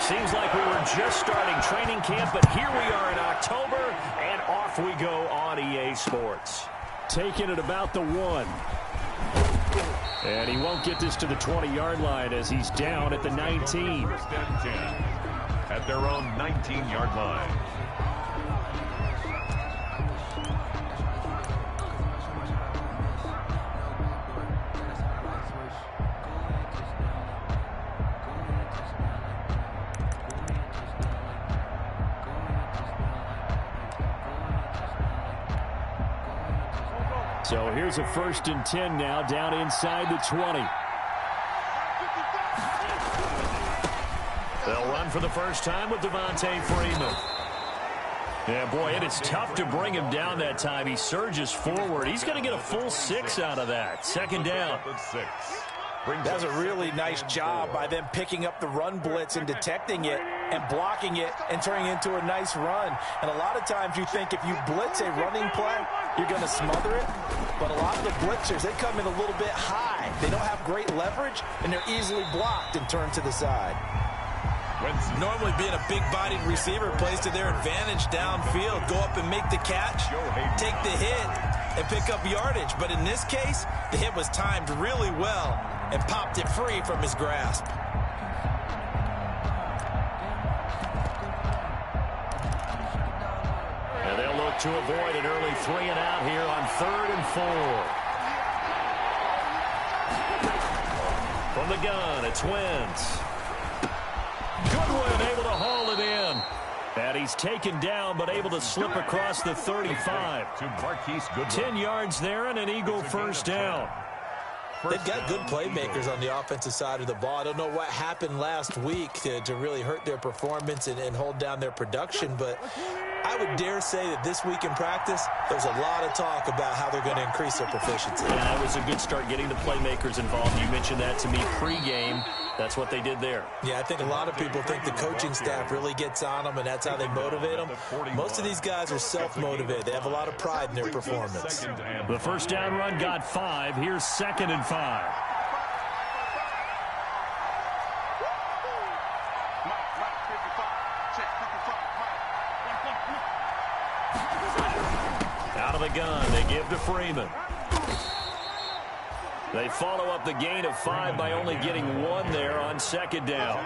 Seems like we were just starting training camp, but here we are in October, and off we go on EA Sports. Taking it about the 1. And he won't get this to the 20-yard line as he's down at the 19. First and 10 at their own 19-yard line. So here's a 1st and 10 now, down inside the 20. They'll run for the first time with Devontae Freeman. Yeah, boy, it is tough to bring him down that time. He surges forward. He's going to get a full 6 out of that. 2nd down. That's a really nice job by them picking up the run blitz and detecting it and blocking it and turning it into a nice run. And a lot of times you think if you blitz a running play, you're going to smother it. But a lot of the blitzers, they come in a little bit high. They don't have great leverage, and they're easily blocked and turned to the side. Normally being a big-bodied receiver plays to their advantage downfield. Go up and make the catch, take the hit, and pick up yardage. But in this case, the hit was timed really well and popped it free from his grasp. And they'll look to avoid an early 3 and out here on 3rd and 4. From the gun, it's Wentz. Goodwin able to haul it in. And he's taken down, but able to slip across the 35. 10 yards there and an Eagle first down. They've got good playmakers on the offensive side of the ball. I don't know what happened last week to really hurt their performance and hold down their production, but I would dare say that this week in practice, there's a lot of talk about how they're going to increase their proficiency. And that was a good start getting the playmakers involved. You mentioned that to me pregame. That's what they did there. Yeah, I think a lot of people think the coaching staff really gets on them, and that's how they motivate them. Most of these guys are self-motivated. They have a lot of pride in their performance. The first down run got 5. Here's 2nd and 5. Out of the gun, they give to Freeman. They follow up the gain of 5 by only getting 1 there on 2nd down.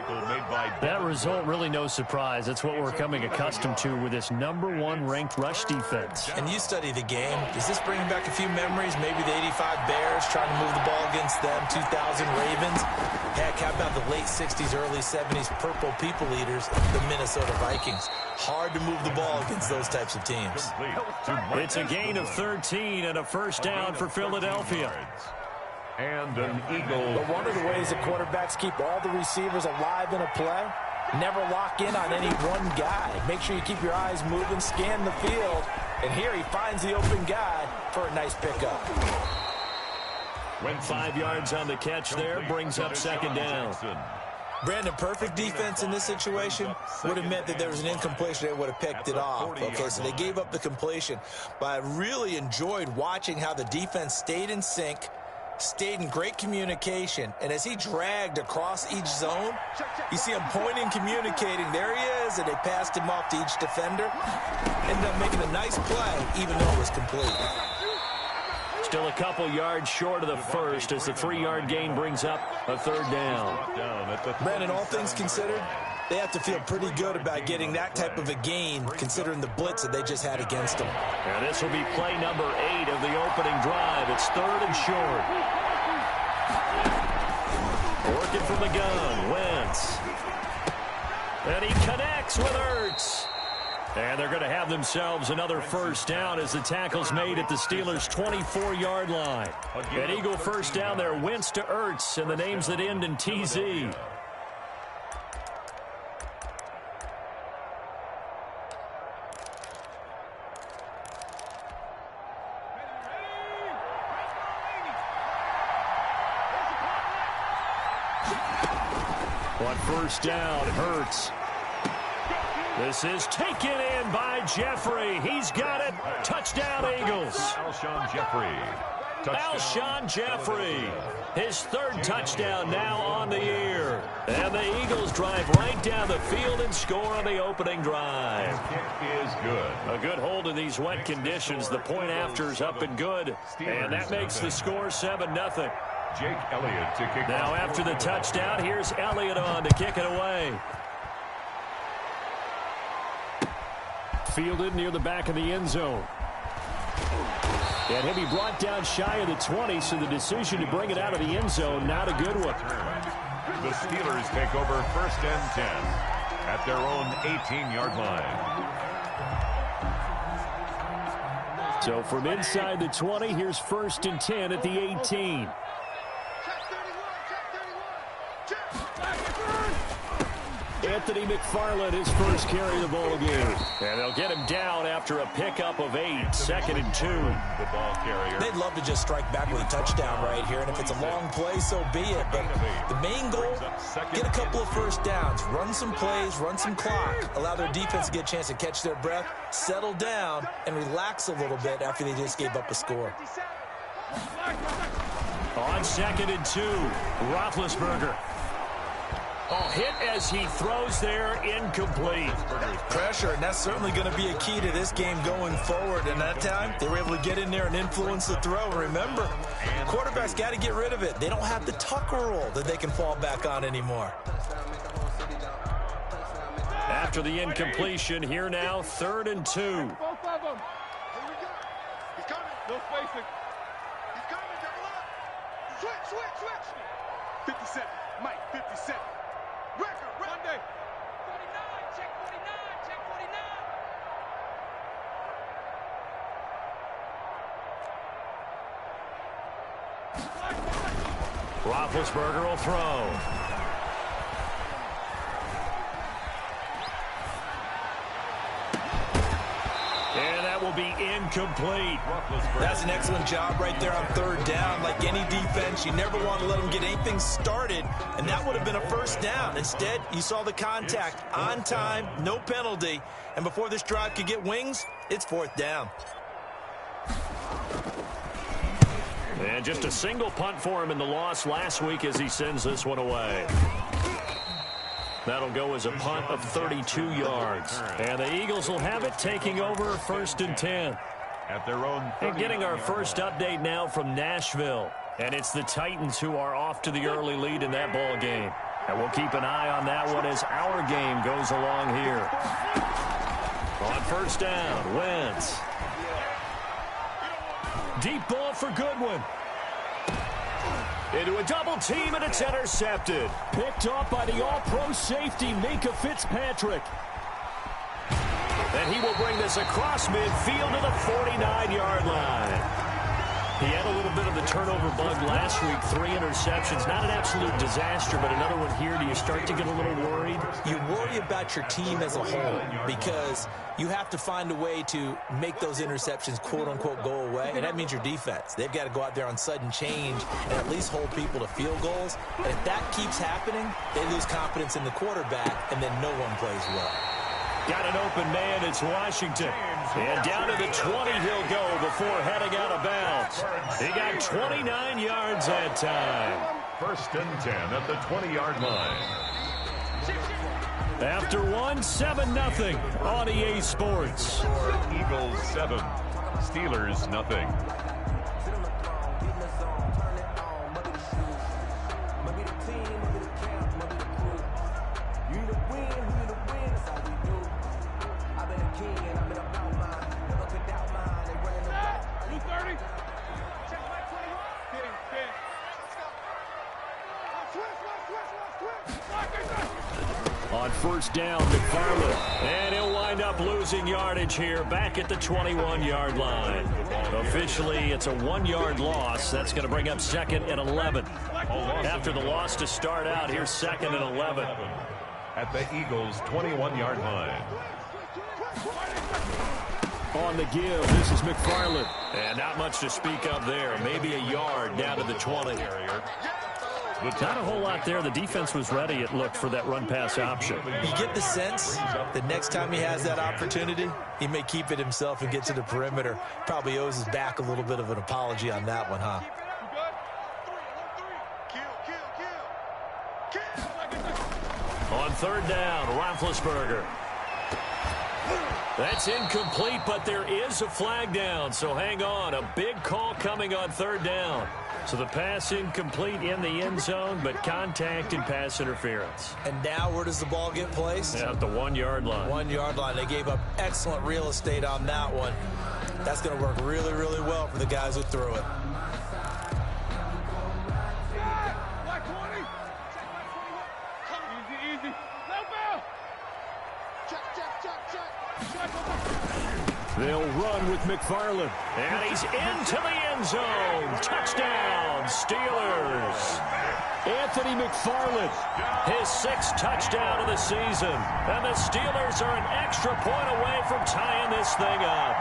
That result, really no surprise. That's what we're coming accustomed to with this #1 ranked rush defense. And you study the game. Does this bring back a few memories? Maybe the 85 Bears trying to move the ball against them, 2000 Ravens. Heck, how about the late 60s, early 70s Purple People Eaters, the Minnesota Vikings? Hard to move the ball against those types of teams. It's a gain of 13 and a first down for Philadelphia. And an Eagle. But one of the ways that quarterbacks keep all the receivers alive in a play, never lock in on any one guy. Make sure you keep your eyes moving, scan the field, and here he finds the open guy for a nice pickup. Went 5 yards on the catch there, brings up 2nd down. Brandon, perfect defense in this situation would have meant that there was an incompletion. They would have picked it off. Okay, so they gave up the completion. But I really enjoyed watching how the defense stayed in sync, stayed in great communication, and as he dragged across each zone, you see him pointing, communicating. There he is, and they passed him off to each defender. Ended up making a nice play, even though it was complete. Still a couple yards short of the first as the 3-yard gain brings up a 3rd down. Brandon, all things considered, they have to feel pretty good about getting that type of a gain, considering the blitz that they just had against them. And this will be play number 8 of the opening drive. It's 3rd and short. Working from the gun, Wentz. And he connects with Ertz. And they're going to have themselves another first down as the tackle's made at the Steelers' 24-yard line. An Eagle first down there, Wentz to Ertz, and the names that end in TZ. On first down, Hurts. This is taken in by Jeffrey. He's got it. Touchdown, Eagles. Alshon Jeffrey. Alshon Jeffrey, his third touchdown now on the year. And the Eagles drive right down the field and score on the opening drive. Kick is good. A good hold in these wet conditions. The point after's up and good. And that makes the score 7-0. Jake Elliott to kick Now off. after the touchdown, here's Elliott on to kick it away. Fielded near the back of the end zone. And he'll be brought down shy of the 20, so the decision to bring it out of the end zone, not a good one. The Steelers take over 1st and 10 at their own 18-yard line. So from inside the 20, here's 1st and 10 at the 18. Anthony McFarland, his first carry of the ball game. And they'll get him down after a pickup of 8, 2nd and 2. The ball carrier. They'd love to just strike back with a touchdown right here, and if it's a long play, so be it. But the main goal, get a couple of first downs, run some plays, run some clock, allow their defense to get a chance to catch their breath, settle down, and relax a little bit after they just gave up a score. On 2nd and 2, Roethlisberger. Oh, hit as he throws there, incomplete. Pressure, and that's certainly going to be a key to this game going forward. And that time, they were able to get in there and influence the throw. Remember, quarterbacks got to get rid of it. They don't have the Tucker rule that they can fall back on anymore. After the incompletion, here now, 3rd and 2. Both of them. Here we go. He's coming. No spacing. He's coming. Double up. Switch. 57. Mike, 57. Record. Monday. 49. Check 49. Check 49. Roethlisberger will throw. And that will be incomplete. That's an excellent job right there on 3rd down. Like any defense, you never want to let them get anything started, and that would have been a first down. Instead, you saw the contact on time, no penalty, and before this drive could get wings, it's 4th down. And just a single punt for him in the loss last week as he sends this one away. That'll go as a punt of 32 yards. And the Eagles will have it, taking over 1st and 10. At their own. And getting our first update now from Nashville. And it's the Titans who are off to the early lead in that ball game. And we'll keep an eye on that one as our game goes along here. On 1st down, Wentz. Deep ball for Goodwin. Into a double team, and it's intercepted. Picked off by the all-pro safety, Minkah Fitzpatrick. And he will bring this across midfield to the 49-yard line. He had a little bit of the turnover bug last week, 3 interceptions. Not an absolute disaster, but another one here. Do you start to get a little worried? You worry about your team as a whole because you have to find a way to make those interceptions, quote-unquote, go away, and that means your defense. They've got to go out there on sudden change and at least hold people to field goals. And if that keeps happening, they lose confidence in the quarterback, and then no one plays well. Got an open man. It's Washington. And down to the 20 he'll go before heading out of bounds. He got 29 yards that time. 1st and 10 at the 20-yard line. After 7-0 on EA Sports. Eagles 7, Steelers nothing. On 1st down, McFarland. And he'll wind up losing yardage here back at the 21-yard line. Officially, it's a 1-yard loss. That's going to bring up 2nd and 11. After the loss to start out, here's 2nd and 11. At the Eagles' 21-yard line. On the give, this is McFarland. And not much to speak of there. Maybe a yard down to the 20. Not a whole lot there. The defense was ready, it looked, for that run-pass option. You get the sense that next time he has that opportunity, he may keep it himself and get to the perimeter. Probably owes his back a little bit of an apology on that one, huh? On third down, Roethlisberger. That's incomplete, but there is a flag down, so hang on. A big call coming on third down. So the pass incomplete in the end zone, but contact and pass interference. And now where does the ball get placed? At the 1-yard line. 1-yard line. They gave up excellent real estate on that one. That's going to work really, really well for the guys who threw it. They'll run with McFarland. And he's into the end zone. Touchdown, Steelers. Anthony McFarland, his 6th touchdown of the season. And the Steelers are an extra point away from tying this thing up.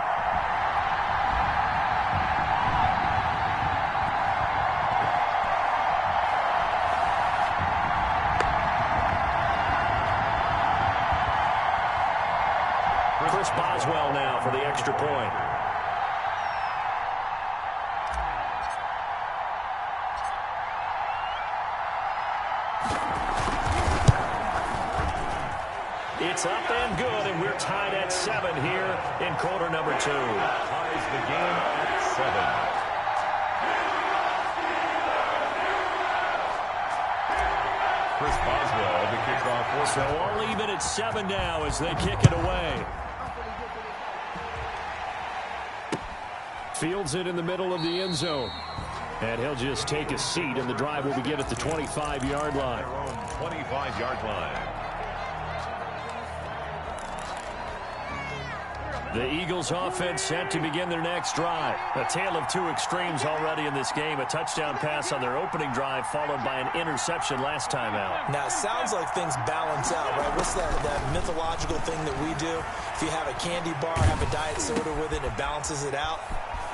Chris Boswell now for the extra point. It's up and good, and we're tied at 7 here in quarter number 2. Ties the game at 7. Chris Boswell to kick off. So all even at 7 now as they kick it away. Fields it in the middle of the end zone. And he'll just take a seat, and the drive will begin at the 25-yard line. Their own 25-yard line. The Eagles offense set to begin their next drive. A tale of two extremes already in this game. A touchdown pass on their opening drive followed by an interception last time out. Now, it sounds like things balance out, right? What's that mythological thing that we do? If you have a candy bar, have a diet soda with it, it balances it out.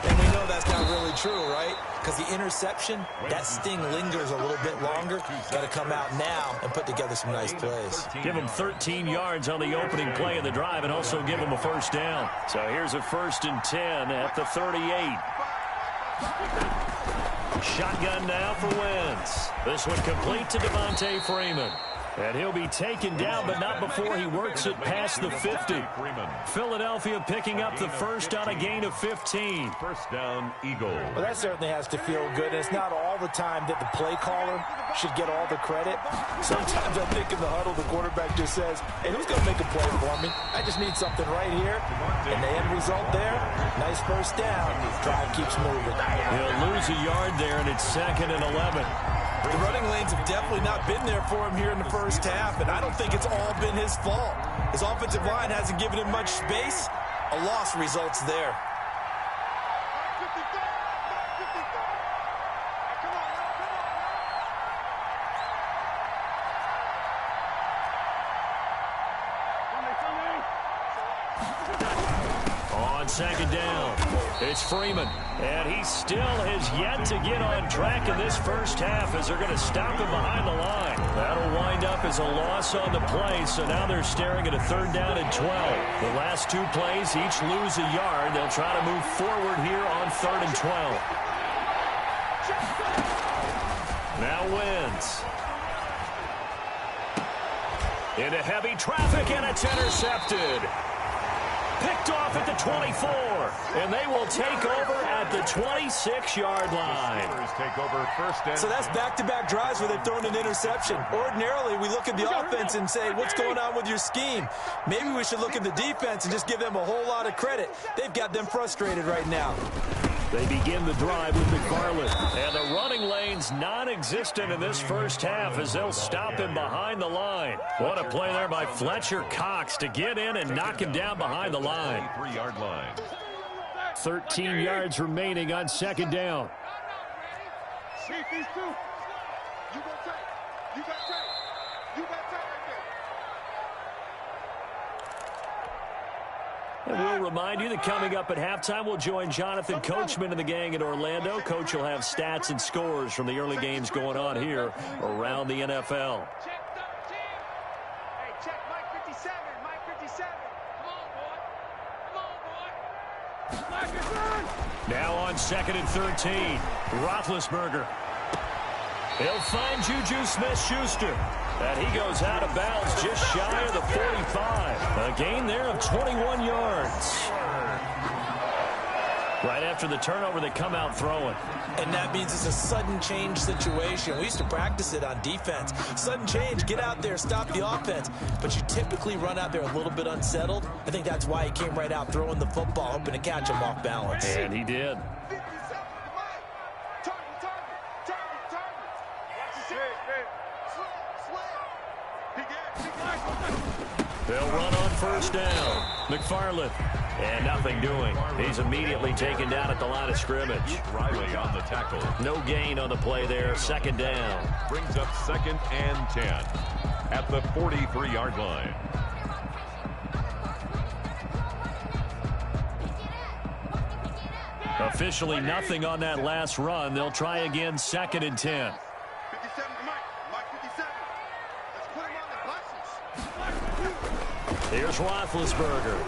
And we know that's not really true, right? Because the interception, that sting lingers a little bit longer. Got to come out now and put together some nice plays. Give them 13 yards on the opening play of the drive and also give them a first down. So here's a 1st and 10 at the 38. Shotgun now for Wentz. This one complete to Devontae Freeman. And he'll be taken down, but not before he works it past the 50. Philadelphia picking up the first on a gain of 15. First down, Eagles. Well, that certainly has to feel good. And it's not all the time that the play caller should get all the credit. Sometimes I think in the huddle, the quarterback just says, hey, who's going to make a play for me? I just need something right here. And the end result there, nice first down. Drive keeps moving. He'll lose a yard there, and it's 2nd and 11. The running lanes have definitely not been there for him here in the first half, and I don't think it's all been his fault. His offensive line hasn't given him much space. A loss results there. On 2nd down, it's Freeman. And he still has yet to get on track in this first half as they're going to stop him behind the line. That'll wind up as a loss on the play, so now they're staring at a 3rd down and 12. The last 2 plays each lose a yard. They'll try to move forward here on 3rd and 12. Now Wentz. Into heavy traffic, and it's intercepted. Picked off at the 24, and they will take over at the 26-yard line. Take over first and So that's back-to-back drives where they've thrown an interception. Ordinarily, we look at the offense and say, what's going on with your scheme? Maybe we should look at the defense and just give them a whole lot of credit. They've got them frustrated right now. They begin the drive with McFarland. And the running lane's non-existent in this first half as they'll stop him behind the line. What a play there by Fletcher Cox to get in and knock him down behind the line. 3-yard line. 13 yards remaining on 2nd down. See these two. You got tape. You got tape. You got tape right there. And we'll remind you that coming up at halftime, we'll join Jonathan Coachman and the gang in Orlando. Coach will have stats and scores from the early games going on here around the NFL. Check 13. Hey, check Mike 57. Mike 57. Come on, boy. Come on, boy. Black is on. Now on 2nd and 13, Roethlisberger. He'll find Juju Smith-Schuster. And he goes out of bounds just shy of the 45. A gain there of 21 yards. Right after the turnover, they come out throwing. And that means it's a sudden change situation. We used to practice it on defense. Sudden change, get out there, stop the offense. But you typically run out there a little bit unsettled. I think that's why he came right out throwing the football, hoping to catch him off balance. And he did. 57. Target. Watch the shit. They'll run on first down. McFarland. And nothing doing. He's immediately taken down at the line of scrimmage. Riley on the tackle. No gain on the play there. 2nd down. Brings up 2nd and 10 at the 43-yard line. Officially nothing on that last run. They'll try again 2nd and 10. 57 to Mike 57. Let's put him on the buses. Here's Roethlisberger.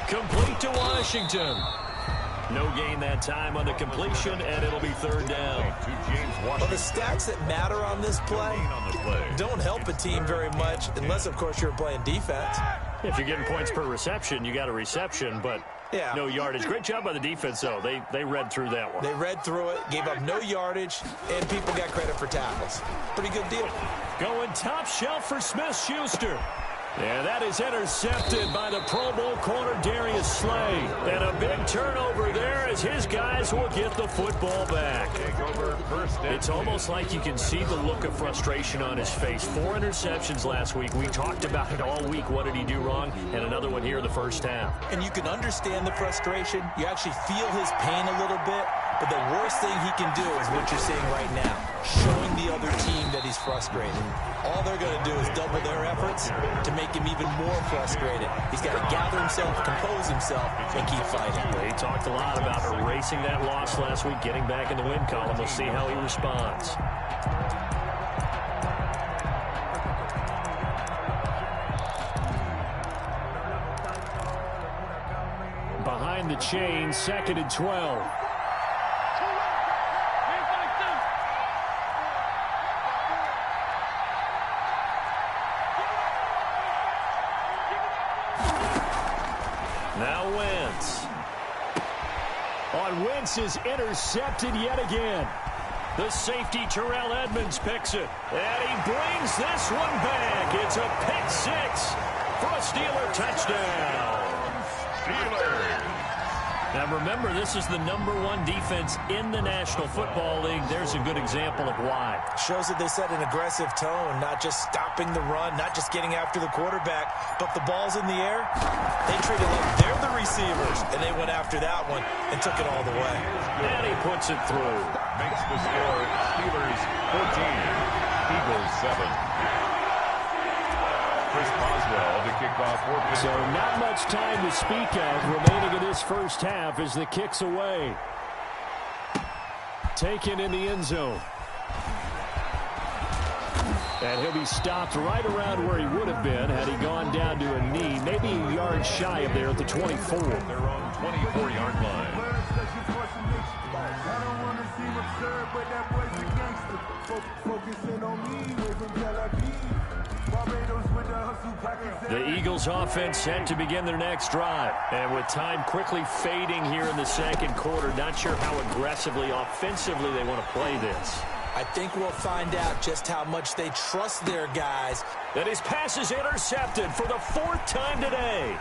Complete to Washington. No gain that time on the completion, and it'll be 3rd down. To James Well, Washington. the stats that matter on this play On the play. don't help a team very much unless, of course, you're playing defense. If you're getting points per reception, you got a reception, but Yeah. no yardage. Great job by the defense, though. They read through that one. They read through it, gave up no yardage, and people got credit for tackles. Pretty good deal. Going top shelf for Smith-Schuster. And that is intercepted by the Pro Bowl corner Darius Slay. And a big turnover there as his guys will get the football back. It's almost like you can see the look of frustration on his face. 4 interceptions last week. We talked about it all week. What did he do wrong? And another one here in the first half. And you can understand the frustration. You actually feel his pain a little bit. But the worst thing he can do is what you're seeing right now, showing the other team that he's frustrated. All they're going to do is double their efforts to make him even more frustrated. He's got to gather himself, compose himself, and keep fighting. He talked a lot about erasing that loss last week, getting back in the win column. We'll see how he responds. Behind the chain, 2nd and 12. Now Wentz. Wentz is intercepted yet again. The safety Terrell Edmonds picks it. And he brings this one back. It's a pick 6 for a Steeler touchdown. Steelers. Now remember, this is the #1 defense in the National Football League. There's a good example of why. Shows that they set an aggressive tone, not just stopping the run, not just getting after the quarterback, but the ball's in the air. They treat it like they're the receivers, and they went after that one and took it all the way. And he puts it through. Makes the score Steelers 14, Eagles 7. Chris Boswell to kick off for. So not much time to speak of remaining in this first half as the kick's away. Taken in the end zone. And he'll be stopped right around where he would have been had he gone down to a knee, maybe a yard shy of there at the 24. Their own 24-yard line. The Eagles offense set to begin their next drive. And with time quickly fading here in the second quarter, not sure how aggressively, offensively they want to play this. I think we'll find out just how much they trust their guys. And his pass is intercepted for the 4th time today.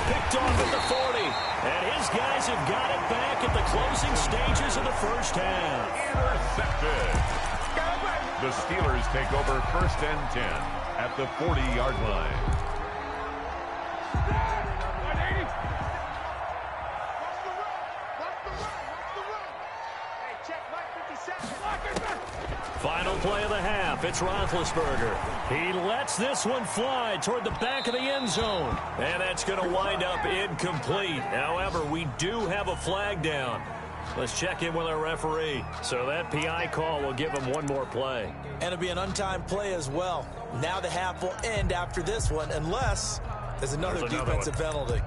Picked off at the 40. And his guys have got it back at the closing stages of the first half. Intercepted. The Steelers take over 1st and 10 at the 40-yard line. 180. Watch the run. Hey, check Mike 57. Lock it back. Final play of the half. It's Roethlisberger. He lets this one fly toward the back of the end zone. And that's going to wind up incomplete. However, we do have a flag down. Let's check in with our referee. So that PI call will give him one more play. And it'll be an untimed play as well. Now the half will end after this one, unless there's another defensive penalty.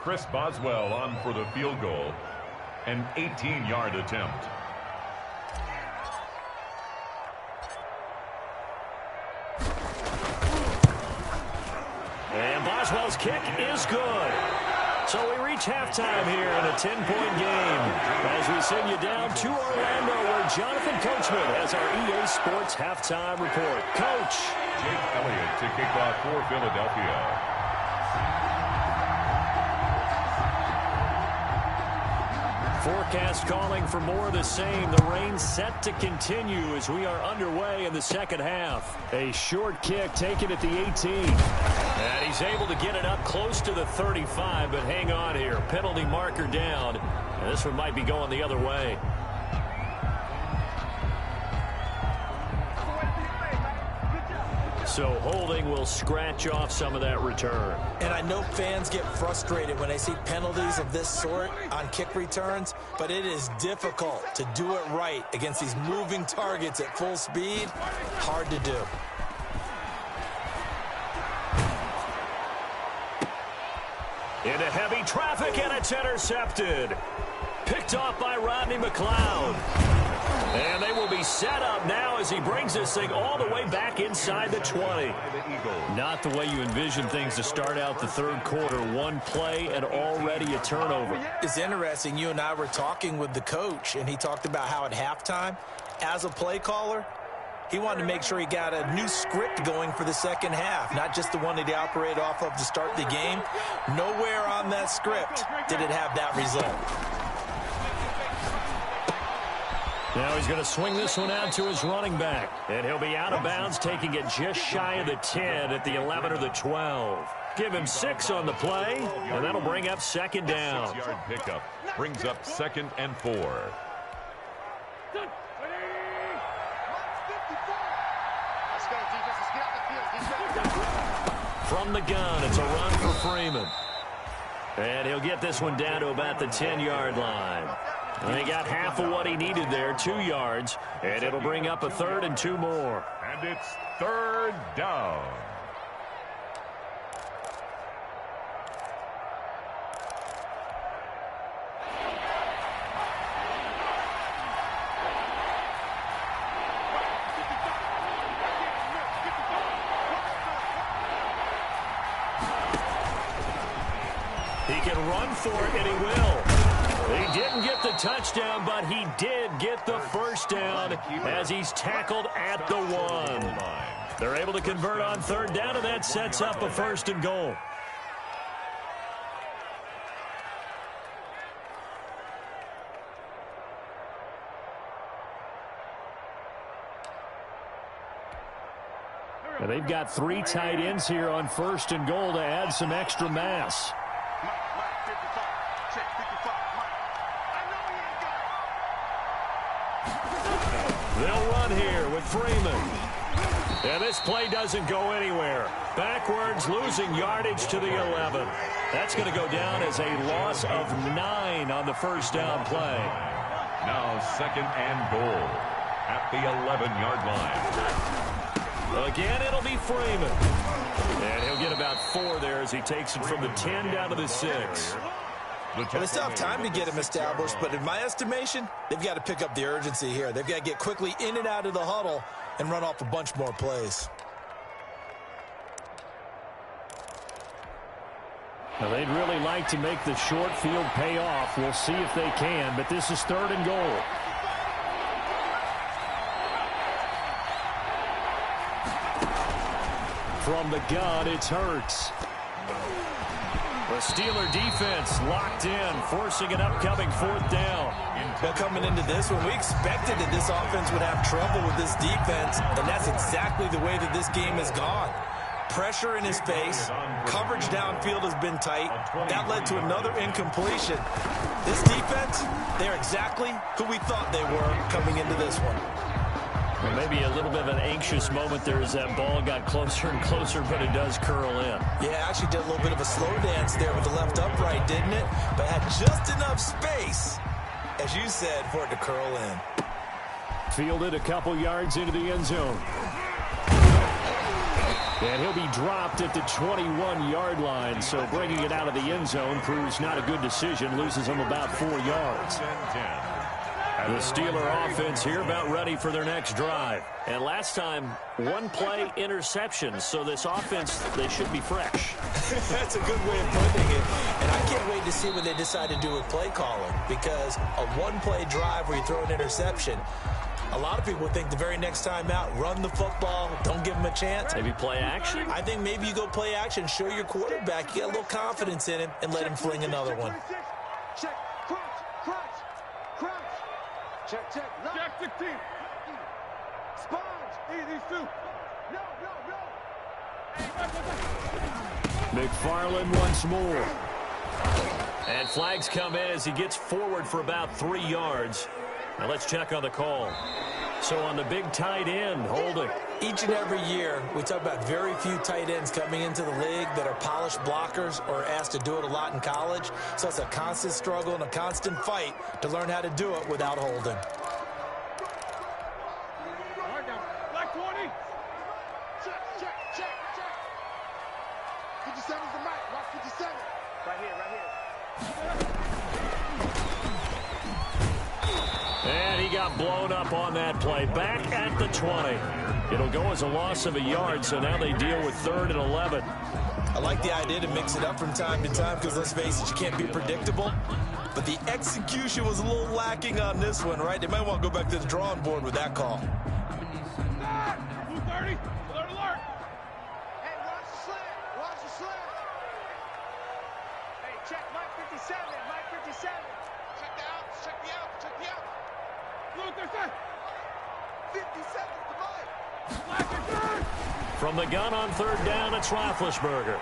Chris Boswell on for the field goal. An 18-yard attempt. And Boswell's kick is good. So we reach halftime here in a 10-point game as we send you down to Orlando, where Jonathan Coachman has our EA Sports halftime report. Coach. Jake Elliott to kick off for Philadelphia. Forecast calling for more of the same. The rain set to continue as we are underway in the second half. A short kick taken at the 18. And he's able to get it up close to the 35, but hang on here. Penalty marker down. And this one might be going the other way. So holding will scratch off some of that return. And I know fans get frustrated when they see penalties of this sort on kick returns, but it is difficult to do it right against these moving targets at full speed. Hard to do. Into heavy traffic, and it's intercepted. Picked off by Rodney McLeod. And they will be set up now as he brings this thing all the way back inside the 20. Not the way you envision things to start out the third quarter. One play and already a turnover. It's interesting. You and I were talking with the coach, and he talked about how at halftime, as a play caller, he wanted to make sure he got a new script going for the second half, not just the one that he operated off of to start the game. Nowhere on that script did it have that result. Now he's going to swing this one out to his running back. And he'll be out of bounds, taking it just shy of the 10 at the 11 or the 12. Give him 6 on the play, and that'll bring up second down. 6-yard pickup brings up 2nd and 4. From the gun, it's a run for Freeman. And he'll get this one down to about the 10-yard line. And he got half of what he needed there, 2 yards, and it'll bring up a 3rd and 2 more. And it's 3rd down. He can run for it, and he will. He didn't get the touchdown, but he did get the first down as he's tackled at the 1. They're able to convert on 3rd down, and that sets up a 1st and goal. And they've got 3 tight ends here on 1st and goal to add some extra mass. They'll run here with Freeman. And this play doesn't go anywhere. Backwards, losing yardage to the 11. That's going to go down as a loss of 9 on the first down play. Now 2nd and goal at the 11-yard line. Again, it'll be Freeman. And he'll get about 4 there as he takes it from the 10 down to the 6. Well, they still have time to get him established, but in my estimation, they've got to pick up the urgency here. They've got to get quickly in and out of the huddle and run off a bunch more plays. Now, they'd really like to make the short field pay off. We'll see if they can, but this is 3rd and goal. From the gun, it's Hurts. The Steeler defense locked in, forcing an upcoming 4th down. But coming into this one, we expected that this offense would have trouble with this defense, and that's exactly the way that this game has gone. Pressure in his face, coverage downfield has been tight. That led to another incompletion. This defense, they're exactly who we thought they were coming into this one. Well, maybe a little bit of an anxious moment there as that ball got closer and closer, but it does curl in. Yeah, actually did a little bit of a slow dance there with the left upright, didn't it? But had just enough space, as you said, for it to curl in. Fielded a couple yards into the end zone. And he'll be dropped at the 21-yard line, so bringing it out of the end zone proves not a good decision, loses him about 4 yards. The Steeler offense here about ready for their next drive. And last time, one play interception, so this offense, they should be fresh. That's a good way of putting it. And I can't wait to see what they decide to do with play calling, because a one-play drive where you throw an interception, a lot of people think the very next time out, run the football, don't give them a chance. Maybe play action? I think maybe you go play action, show your quarterback, you got a little confidence in him, and let him fling another one. Check, crunch. Check. Check 16. Sponge. These two. No. McFarland once more. And flags come in as he gets forward for about 3 yards. Now let's check on the call. So on the big tight end, holding. Each and every year, we talk about very few tight ends coming into the league that are polished blockers or asked to do it a lot in college. So it's a constant struggle and a constant fight to learn how to do it without holding. Black 20. Check. 57's the mic. Watch 57. Right here. And he got blown up on that play. Back at the 20. It'll go as a loss of a yard, so now they deal with 3rd and 11. I like the idea to mix it up from time to time because, let's face it, you can't be predictable. But the execution was a little lacking on this one, right? They might want to go back to the drawing board with that call. 230. Alert. Hey, watch the slant. Hey, check Mike 57. Check the outs. Look, there's that. 57's the mic. Black and third. From the gun on 3rd down, it's Roethlisberger.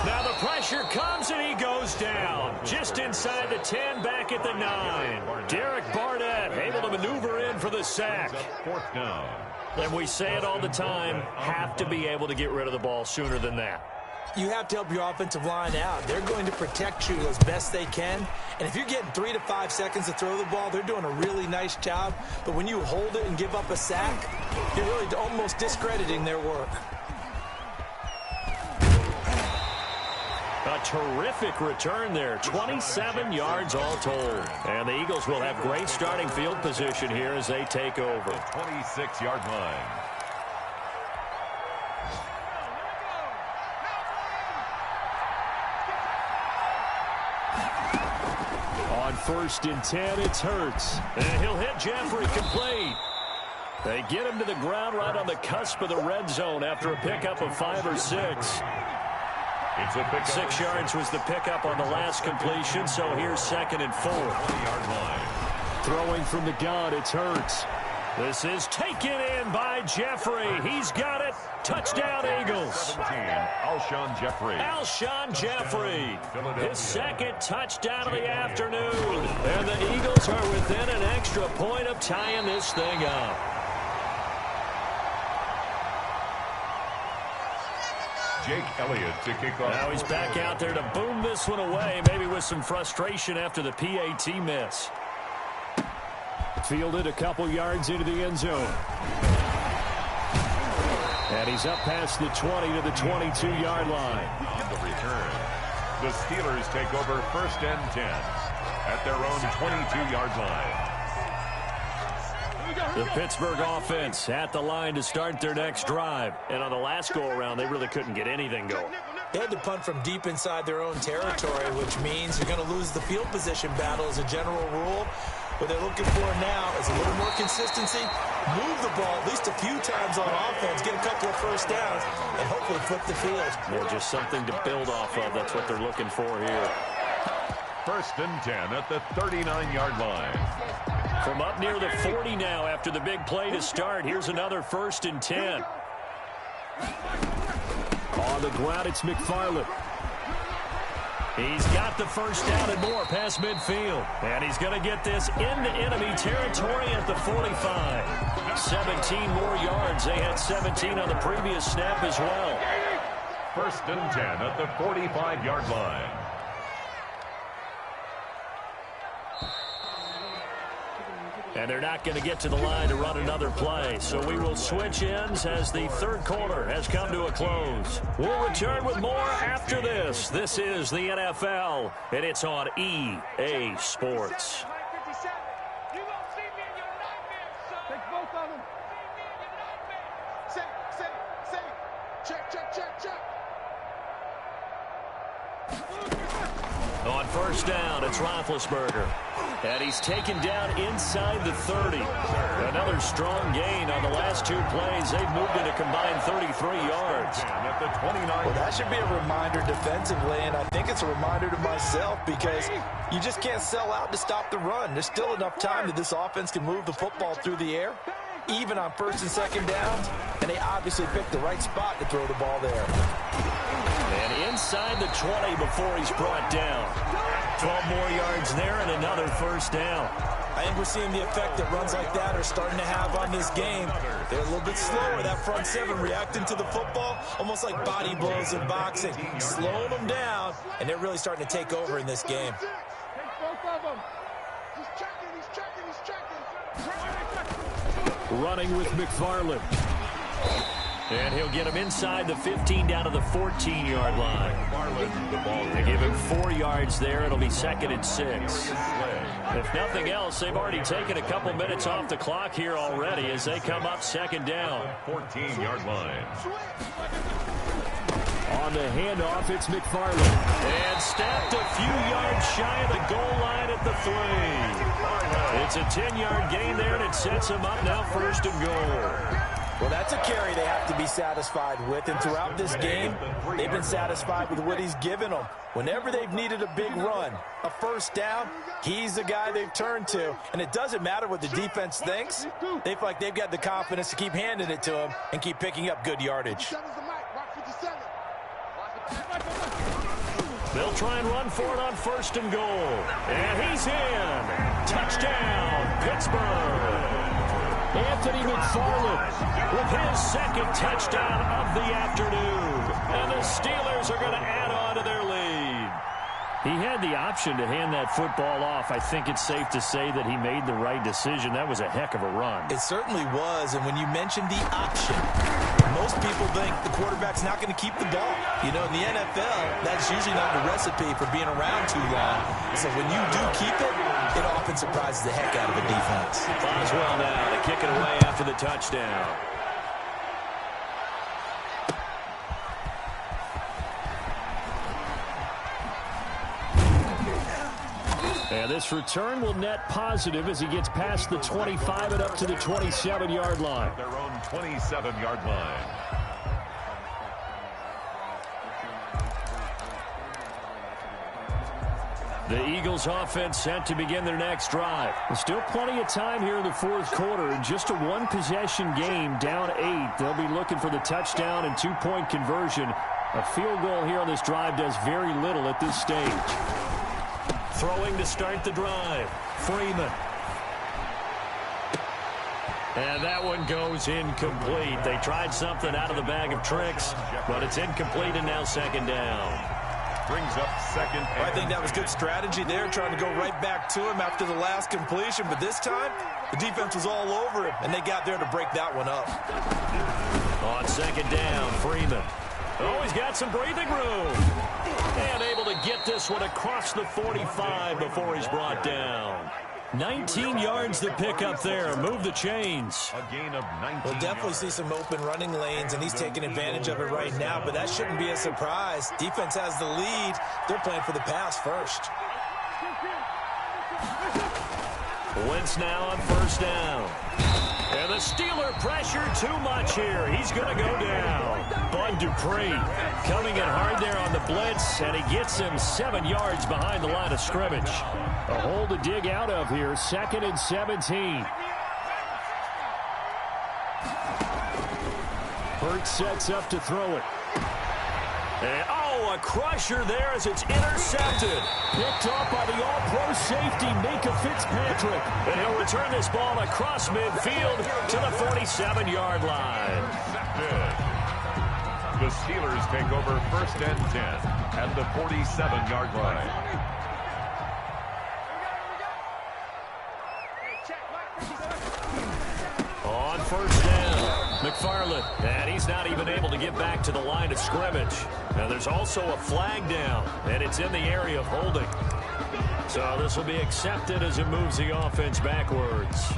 Now the pressure comes and he goes down. Just inside the 10, back at the 9. Derek Barnett able to maneuver in for the sack. 4th down. And we say it all the time, have to be able to get rid of the ball sooner than that. You have to help your offensive line out. They're going to protect you as best they can. And if you're getting 3 to 5 seconds to throw the ball, they're doing a really nice job. But when you hold it and give up a sack, you're really almost discrediting their work. A terrific return there. 27 yards all told. And the Eagles will have great starting field position here as they take over. The 26-yard line. On 1st and 10, it's Hurts. And he'll hit Jeffrey complete. They get him to the ground right on the cusp of the red zone after a pickup of 5 or 6. It's a pickup. 6 yards was the pickup on the last completion, so here's 2nd and 4. 20-yard line. Throwing from the gun, it's Hurts. This is taken in by Jeffrey. He's got it. Touchdown, Eagles. 17, Alshon Jeffrey. Alshon Jeffrey, his 2nd touchdown of the afternoon. And the Eagles are within an extra point of tying this thing up. Jake Elliott to kick off. Now he's back out there to boom this one away, maybe with some frustration after the PAT miss. Fielded a couple yards into the end zone. And he's up past the 20 to the 22-yard line. On the return, the Steelers take over 1st and 10 at their own 22-yard line. The Pittsburgh offense at the line to start their next drive. And on the last go-around, they really couldn't get anything going. They had to punt from deep inside their own territory, which means you're going to lose the field position battle as a general rule. What they're looking for now is a little more consistency, move the ball at least a few times on offense, get a couple of 1st downs, and hopefully flip the field. Yeah, just something to build off of. That's what they're looking for here. 1st and 10 at the 39-yard line. From up near the 40 now after the big play to start. Here's another 1st and 10. On the ground, it's McFarland. He's got the first down and more past midfield. And he's going to get this into enemy territory at the 45. 17 more yards. They had 17 on the previous snap as well. First and 10 at the 45-yard line. And they're not going to get to the line to run another play. So we will switch ends as the third quarter has come to a close. We'll return with more after this. This is the NFL, and it's on EA Sports. On first down, it's Roethlisberger. And he's taken down inside the 30. Another strong gain on the last two plays. They've moved it a combined 33 yards. Well, that should be a reminder defensively, and I think it's a reminder to myself because you just can't sell out to stop the run. There's still enough time that this offense can move the football through the air, even on first and second downs, and they obviously picked the right spot to throw the ball there. And inside the 20 before he's brought down. 12 more yards there and another first down. I think we're seeing the effect that runs like that are starting to have on this game. They're a little bit slower, that front seven reacting to the football, almost like body blows in boxing, slowing them down, and they're really starting to take over in this game. Running with McFarland. And he'll get him inside the 15 down to the 14-yard line. They give him 4 yards there. It'll be 2nd and 6. If nothing else, they've already taken a couple minutes off the clock here already as they come up 2nd down. 14-yard line. On the handoff, it's McFarland. And snapped a few yards shy of the goal line at the 3. It's a 10-yard gain there, and it sets them up now 1st and goal. Well, that's a carry they have to be satisfied with, and throughout this game, they've been satisfied with what he's given them. Whenever they've needed a big run, a first down, he's the guy they've turned to. And it doesn't matter what the defense thinks. They feel like they've got the confidence to keep handing it to him and keep picking up good yardage. They'll try and run for it on 1st and goal. And he's in. Touchdown, Pittsburgh. Anthony McFarland with his 2nd touchdown of the afternoon. And the Steelers are going to add on to their lead. He had the option to hand that football off. I think it's safe to say that he made the right decision. That was a heck of a run. It certainly was, and when you mentioned the option, most people think the quarterback's not going to keep the ball. You know, in the NFL, that's usually not a recipe for being around too long. So when you do keep it, it often surprises the heck out of a defense. Boswell now to kick it away after the touchdown. And this return will net positive as he gets past the 25 and up to the 27-yard line. Their own 27-yard line. The Eagles offense set to begin their next drive. There's still plenty of time here in the 4th quarter. Just a one-possession game, down 8. They'll be looking for the touchdown and 2-point conversion. A field goal here on this drive does very little at this stage. Throwing to start the drive. Freeman. And that one goes incomplete. They tried something out of the bag of tricks, but it's incomplete and now 2nd down. Brings up 2nd. I think that was good strategy there, trying to go right back to him after the last completion. But this time, the defense was all over him, and they got there to break that one up. On 2nd down, Freeman. Oh, he's got some breathing room. And able to get this one across the 45 before he's brought down. 19 yards to pick up there. Move the chains. A gain of 19. We'll definitely see some open running lanes, and he's taking advantage of it right now, but that shouldn't be a surprise. Defense has the lead. They're playing for the pass first. Wentz now on 1st down. And the Steeler pressure too much here. He's going to go down. Bud Dupree coming in hard there on the blitz, and he gets him 7 yards behind the line of scrimmage. A hole to dig out of here, 2nd and 17. Hurts sets up to throw it. And, oh, Oh, a crusher there as it's intercepted. Picked up by the all-pro safety, Minka Fitzpatrick. And he'll return this ball across midfield to the 47-yard line. The Steelers take over 1st and 10 at the 47-yard line. On 1st down, McFarland. And he's not even able to get back to the line of scrimmage. Now there's also a flag down, and it's in the area of holding. So this will be accepted as it moves the offense backwards.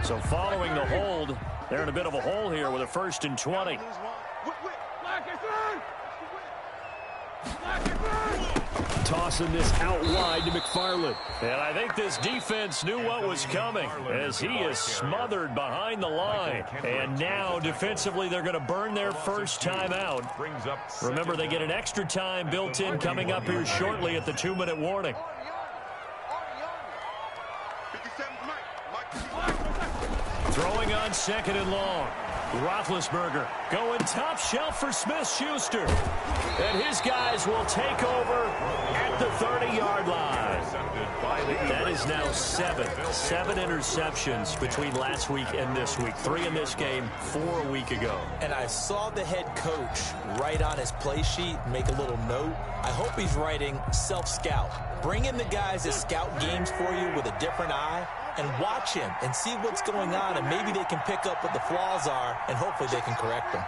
So following the hold, they're in a bit of a hole here with a 1st and 20. Tossing this out wide to McFarland. And I think this defense knew what was coming as he is smothered behind the line. And now defensively they're going to burn their first timeout. Remember, they get an extra time built in coming up here shortly at the 2-minute warning. Throwing on 2nd and long. Roethlisberger going top shelf for Smith-Schuster. And his guys will take over at the 30-yard line. That is now 7 interceptions between last week and this week. 3 in this game, 4 a week ago. And I saw the head coach write on his play sheet, make a little note. I hope he's writing self-scout. Bring in the guys that scout games for you with a different eye and watch him and see what's going on, and maybe they can pick up what the flaws are, and hopefully they can correct them.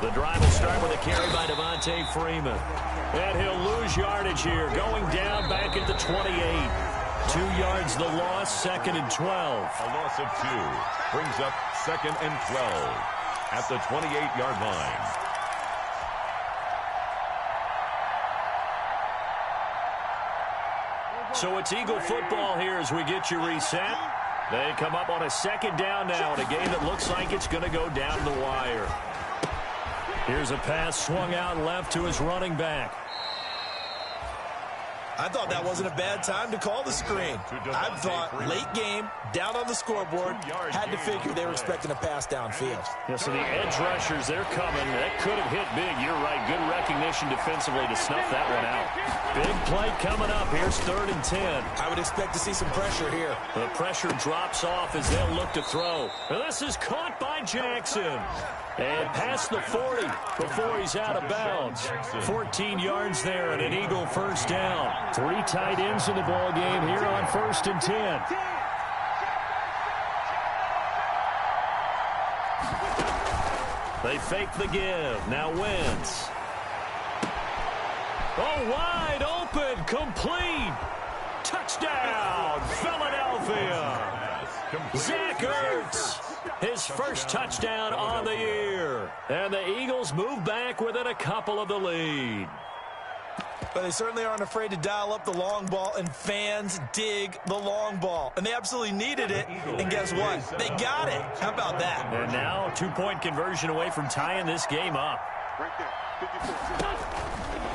The drive will start with a carry by Devontae Freeman. And he'll lose yardage here, going down back at the 28. 2 yards the loss, 2nd and 12. A loss of 2 brings up 2nd and 12 at the 28-yard line. So it's Eagle football here as we get you reset. They come up on a 2nd down now in a game that looks like it's going to go down the wire. Here's a pass swung out left to his running back. I thought that wasn't a bad time to call the screen. I thought late game, down on the scoreboard, had to figure they were expecting a pass downfield. Yeah, so the edge rushers, they're coming. That could have hit big. You're right. Good recognition defensively to snuff that one out. Big play coming up. Here's 3rd and 10. I would expect to see some pressure here. The pressure drops off as they'll look to throw. Now this is caught by Jackson. And past the 40 before he's out of bounds. 14 yards there and an Eagle 1st down. 3 tight ends in the ball game here on 1st and 10. They fake the give. Now Wentz. Oh, wide open, complete. Touchdown, Philadelphia. Zach Ertz, his first touchdown on the year. And the Eagles move back within a couple of the lead. But they certainly aren't afraid to dial up the long ball, and fans dig the long ball. And they absolutely needed it, and guess what? They got it. How about that? And now 2-point conversion away from tying this game up.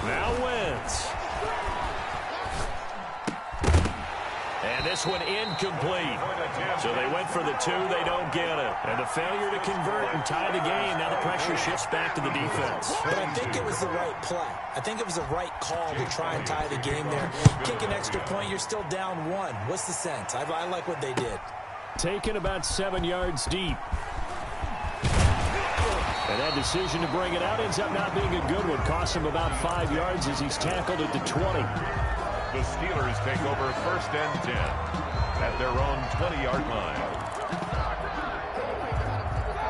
Now Wentz. And this one incomplete. So they went for the 2. They don't get it. And the failure to convert and tie the game. Now the pressure shifts back to the defense. But I think it was the right play. I think it was the right call to try and tie the game there. Kick an extra point, you're still down 1. What's the sense? I like what they did. Taken about 7 yards deep. And that decision to bring it out ends up not being a good one. Costs him about 5 yards as he's tackled at the 20. The Steelers take over 1st and 10 at their own 20-yard line.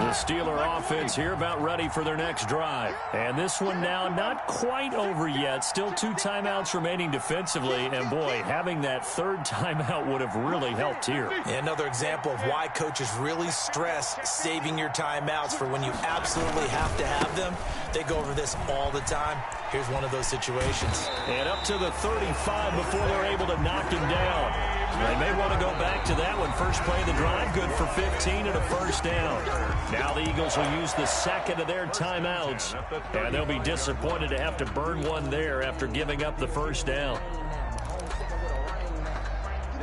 The Steeler offense here about ready for their next drive. And this one now not quite over yet. Still 2 timeouts remaining defensively. And, boy, having that 3rd timeout would have really helped here. Another example of why coaches really stress saving your timeouts for when you absolutely have to have them. They go over this all the time. Here's one of those situations. And up to the 35 before they're able to knock him down. They may want to go back to that one. First play of the drive, good for 15 and a 1st down. Now the Eagles will use the 2nd of their timeouts. And they'll be disappointed to have to burn one there after giving up the 1st down.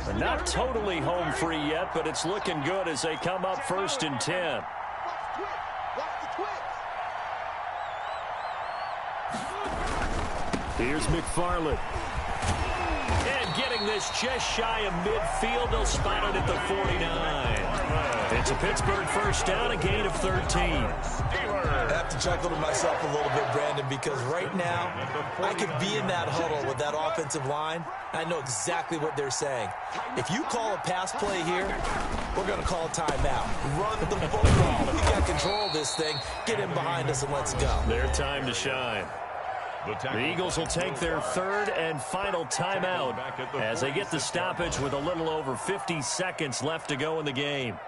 They're not totally home free yet, but it's looking good as they come up 1st and 10. Here's McFarland. And getting this just shy of midfield. They'll spot it at the 49. It's a Pittsburgh first down, a gain of 13. I have to chuckle to myself a little bit, Brandon, because right now I could be in that huddle with that offensive line. I know exactly what they're saying. If you call a pass play here, we're going to call a timeout. Run the football. We got control of this thing. Get in behind us and let's go. Their time to shine. The Eagles will take their third and final timeout as they get the stoppage with a little over 50 seconds left to go in the game.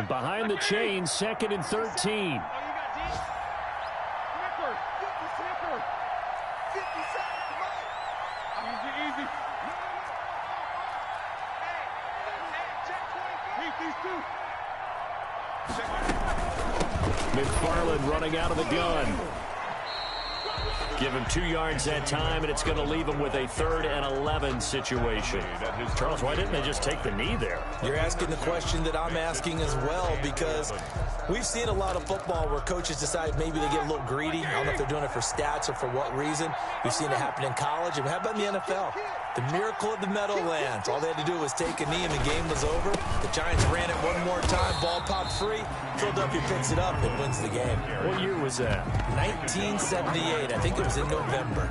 Behind the chains, 2nd and 13. McFarland running out of the gun. Give him 2 yards that time, and it's going to leave him with a 3rd and 11 situation. Charles, why didn't they just take the knee there? You're asking the question that I'm asking as well, because we've seen a lot of football where coaches decide maybe they get a little greedy. I don't know if they're doing it for stats or for what reason. We've seen it happen in college. And how about in the NFL? The miracle of the Meadowlands. All they had to do was take a knee and the game was over. The Giants ran it one more time. Ball popped free. Philadelphia picks it up and wins the game. What year was that? 1978. I think it was in November.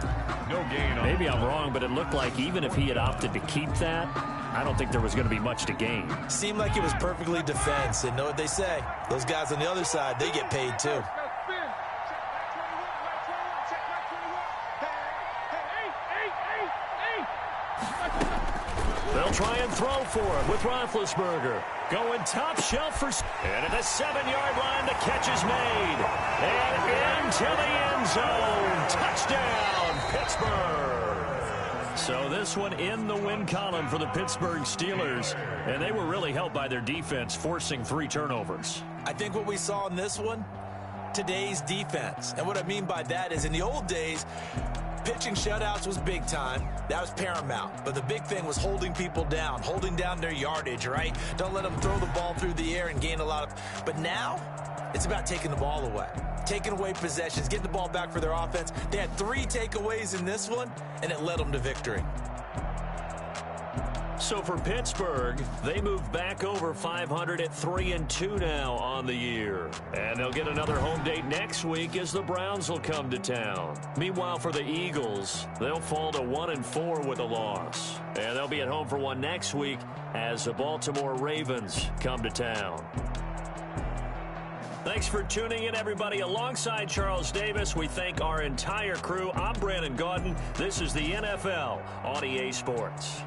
No gain. Maybe I'm wrong, but it looked like even if he had opted to keep that, I don't think there was going to be much to gain. Seemed like it was perfectly defense. And know what they say? Those guys on the other side, they get paid too. They'll try and throw for him with Roethlisberger. Going top shelf for... And at the 7-yard line, the catch is made. And into the end zone. Touchdown, Pittsburgh. So this one in the win column for the Pittsburgh Steelers. And they were really helped by their defense, forcing 3 turnovers. I think what we saw in this one, today's defense. And what I mean by that is in the old days, pitching shutouts was big time. That was paramount. But the big thing was holding people down, holding down their yardage, right? Don't let them throw the ball through the air and gain a lot of... But now, it's about taking the ball away. Taking away possessions, getting the ball back for their offense. They had 3 takeaways in this one, and it led them to victory. So for Pittsburgh, they move back over 500 at 3-2 now on the year. And they'll get another home date next week as the Browns will come to town. Meanwhile, for the Eagles, they'll fall to 1-4 with a loss. And they'll be at home for one next week as the Baltimore Ravens come to town. Thanks for tuning in, everybody. Alongside Charles Davis, we thank our entire crew. I'm Brandon Gaudin. This is the NFL on EA Sports.